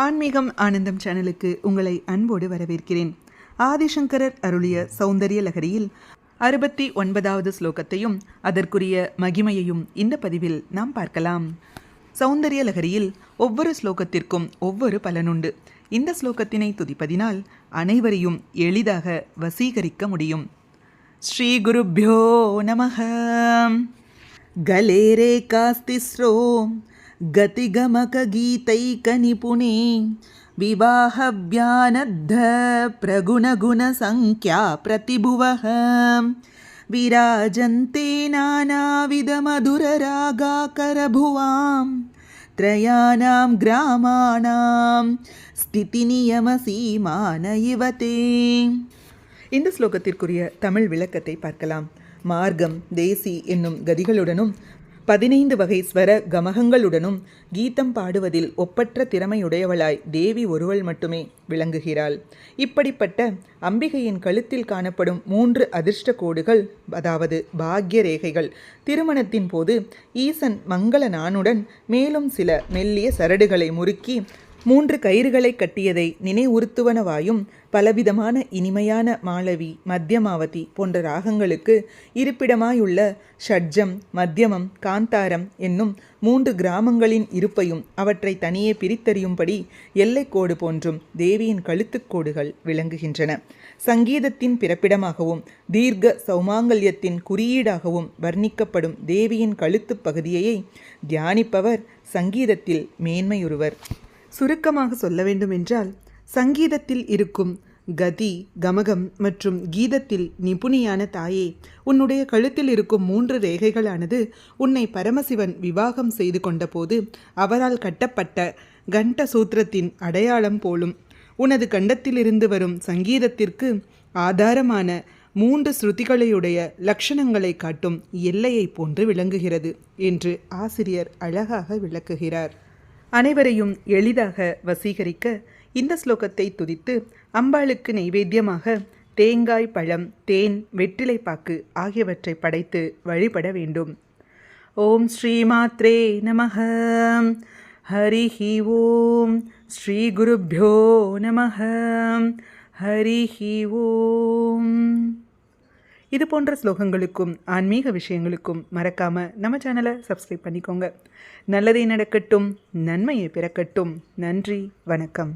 ஆன்மீகம் ஆனந்தம் சேனலுக்கு உங்களை அன்போடு வரவேற்கிறேன். ஆதிசங்கரர் அருளிய சௌந்தரிய லகரியில் 69வது ஸ்லோகத்தையும் அதற்குரிய மகிமையையும் இந்த பதிவில் நாம் பார்க்கலாம். சௌந்தரிய லகரியில் ஒவ்வொரு ஸ்லோகத்திற்கும் ஒவ்வொரு பலனுண்டு. இந்த ஸ்லோகத்தினை துதிப்பதினால் அனைவரையும் எளிதாக வசீகரிக்க முடியும். ஸ்ரீ குருப்யோ நமஹ. கலேரே காஸ்திஸ்ரோ கதிகமக கீதைக நிபுணே விவாஹவ்யானத்த பிரகுணகுண சங்க்யா பிரதிபுவஹ விராஜந்தே நானாவித மதுர ராகாகரபுவாம் த்ரயாணாம் கிராமாணாம் ஸ்திதி நியம சீமான இவதே. இந்த ஸ்லோகத்திற்குரிய தமிழ் விளக்கத்தை பார்க்கலாம். மார்க்கம், தேசி என்னும் கதிகளுடனும் 15 வகை ஸ்வர கமகங்களுடனும் கீதம் பாடுவதில் ஒப்பற்ற திறமையுடையவளாய் தேவி ஒருவள் மட்டுமே விளங்குகிறாள். இப்படிப்பட்ட அம்பிகையின் கழுத்தில் காணப்படும் 3 அதிர்ஷ்ட கோடுகள், அதாவது பாக்ய ரேகைகள், திருமணத்தின் போது ஈசன் மங்கள நானுடன் மேலும் சில மெல்லிய சரடுகளை முறுக்கி 3 கயிறுகளை கட்டியதை நினைவுறுத்துவனவாயும் பலவிதமான இனிமையான மாளவி, மத்தியமாவதி போன்ற ராகங்களுக்கு இருப்பிடமாயுள்ள ஷட்ஜம், மத்தியமம், காந்தாரம் என்னும் 3 கிராமங்களின் இருப்பையும் அவற்றை தனியே பிரித்தறியும்படி எல்லைக்கோடு போன்றும் தேவியின் கழுத்துக்கோடுகள் விளங்குகின்றன. சங்கீதத்தின் பிறப்பிடமாகவும் தீர்க்க சௌமாங்கல்யத்தின் குறியீடாகவும் வர்ணிக்கப்படும் தேவியின் கழுத்து பகுதியை தியானிப்பவர் சங்கீதத்தில் மேன்மையுறுவர். சுருக்கமாக சொல்ல வேண்டுமென்றால், சங்கீதத்தில் இருக்கும் கதி, கமகம் மற்றும் கீதத்தில் நிபுணியான தாயே, உன்னுடைய கழுத்தில் இருக்கும் 3 ரேகைகளானது உன்னை பரமசிவன் விவாகம் செய்து கொண்ட போது அவரால் கட்டப்பட்ட கண்ட சூத்திரத்தின் அடையாளம் போலும். உனது கண்டத்திலிருந்து வரும் சங்கீதத்திற்கு ஆதாரமான 3 ஸ்ருதிகளையுடைய லட்சணங்களை காட்டும் எல்லையை போன்று விளங்குகிறது என்று ஆசிரியர் அழகாக விளக்குகிறார். அனைவரையும் எளிதாக வசீகரிக்க இந்த ஸ்லோகத்தை துதித்து அம்பாளுக்கு நைவேத்தியமாக தேங்காய், பழம், தேன், வெற்றிலைப்பாக்கு ஆகியவற்றை படைத்து வழிபட வேண்டும். ஓம் ஸ்ரீ மாத்ரே நமஹ. ஹரிஹி ஓம். ஸ்ரீ குருப்யோ நமஹ. ஹரிஹி ஓம். இது போன்ற ஸ்லோகங்களுக்கும் ஆன்மீக விஷயங்களுக்கும் மறக்காமல் நம்ம சேனலை சப்ஸ்கிரைப் பண்ணிக்கோங்க. நல்லதே நடக்கட்டும், நன்மையை பிறக்கட்டும். நன்றி, வணக்கம்.